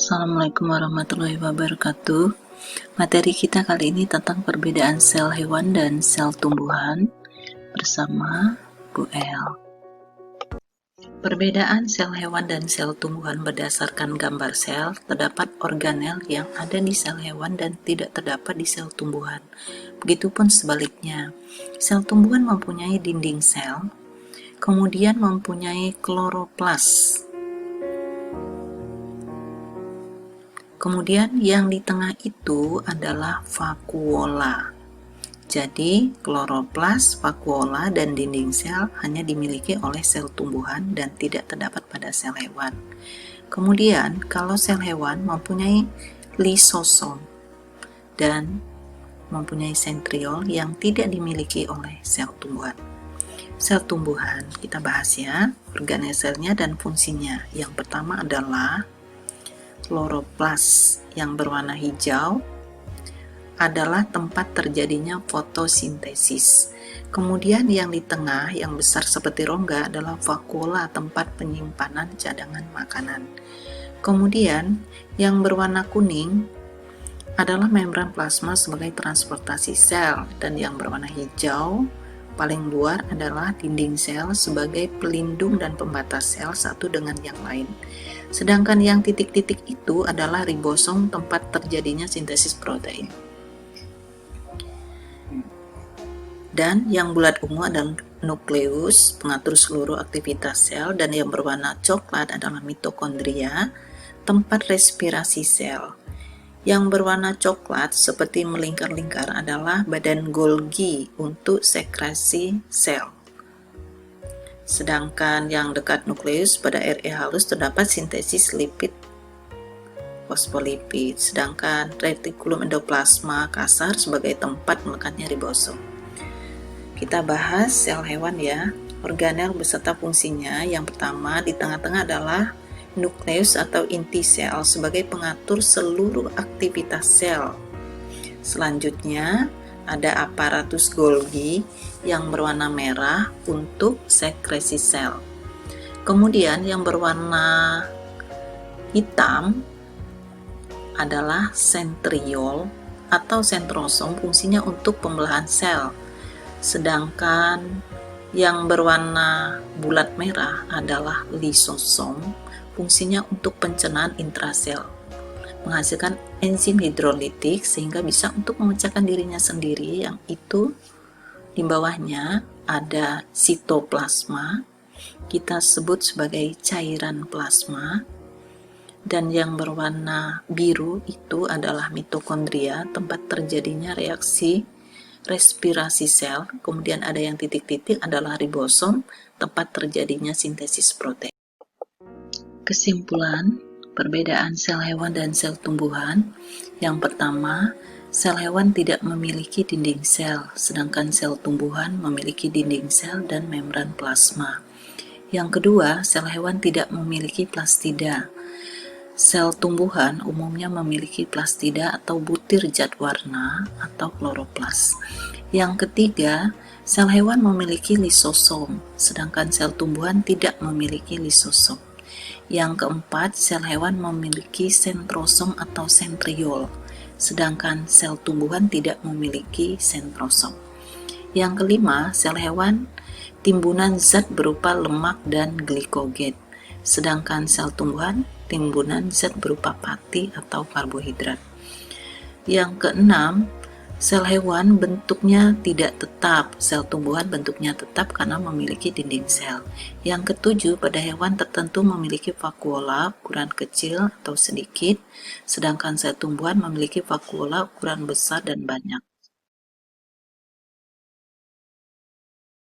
Assalamualaikum warahmatullahi wabarakatuh. Materi kita kali ini tentang perbedaan sel hewan dan sel tumbuhan bersama Bu El. Perbedaan sel hewan dan sel tumbuhan berdasarkan gambar sel. Terdapat organel yang ada di sel hewan dan tidak terdapat di sel tumbuhan. Begitupun sebaliknya, sel tumbuhan mempunyai dinding sel, kemudian mempunyai kloroplas. Kemudian yang di tengah itu adalah vakuola. Jadi kloroplas, vakuola, dan dinding sel hanya dimiliki oleh sel tumbuhan dan tidak terdapat pada sel hewan. Kemudian kalau sel hewan mempunyai lisosom dan mempunyai sentriol yang tidak dimiliki oleh sel tumbuhan. Sel tumbuhan kita bahas ya, organel selnya dan fungsinya. Yang pertama adalah kloroplas yang berwarna hijau adalah tempat terjadinya fotosintesis. Kemudian yang di tengah yang besar seperti rongga adalah vakuola, tempat penyimpanan cadangan makanan. Kemudian yang berwarna kuning adalah membran plasma sebagai transportasi sel, dan yang berwarna hijau paling luar adalah dinding sel sebagai pelindung dan pembatas sel satu dengan yang lain. Sedangkan yang titik-titik itu adalah ribosom, tempat terjadinya sintesis protein. Dan yang bulat ungu adalah nukleus, pengatur seluruh aktivitas sel, dan yang berwarna coklat adalah mitokondria, tempat respirasi sel. Yang berwarna coklat seperti melingkar-lingkar adalah badan Golgi untuk sekresi sel. Sedangkan yang dekat nukleus pada RE halus terdapat sintesis lipid fosfolipid, sedangkan retikulum endoplasma kasar sebagai tempat melekatnya ribosom. Kita bahas sel hewan ya, organel beserta fungsinya. Yang pertama di tengah-tengah adalah nukleus atau inti sel sebagai pengatur seluruh aktivitas sel. Selanjutnya ada aparatus Golgi yang berwarna merah untuk sekresi sel. Kemudian yang berwarna hitam adalah sentriol atau sentrosom, fungsinya untuk pembelahan sel. Sedangkan yang berwarna bulat merah adalah lisosom, fungsinya untuk pencernaan intrasel, menghasilkan enzim hidrolitik sehingga bisa untuk memecahkan dirinya sendiri. Yang itu di bawahnya ada sitoplasma, kita sebut sebagai cairan plasma. Dan yang berwarna biru itu adalah mitokondria, tempat terjadinya reaksi respirasi sel. Kemudian ada yang titik-titik adalah ribosom, tempat terjadinya sintesis protein. Kesimpulan perbedaan sel hewan dan sel tumbuhan. Yang pertama, sel hewan tidak memiliki dinding sel, sedangkan sel tumbuhan memiliki dinding sel dan membran plasma. Yang kedua, sel hewan tidak memiliki plastida. Sel tumbuhan umumnya memiliki plastida atau butir zat warna atau kloroplas. Yang ketiga, sel hewan memiliki lisosom, sedangkan sel tumbuhan tidak memiliki lisosom. Yang keempat, sel hewan memiliki sentrosom atau sentriol, sedangkan sel tumbuhan tidak memiliki sentrosom. Yang kelima, sel hewan timbunan zat berupa lemak dan glikogen, sedangkan sel tumbuhan timbunan zat berupa pati atau karbohidrat. Yang keenam, sel hewan bentuknya tidak tetap, sel tumbuhan bentuknya tetap karena memiliki dinding sel. Yang ketujuh, pada hewan tertentu memiliki vakuola ukuran kecil atau sedikit, sedangkan sel tumbuhan memiliki vakuola ukuran besar dan banyak.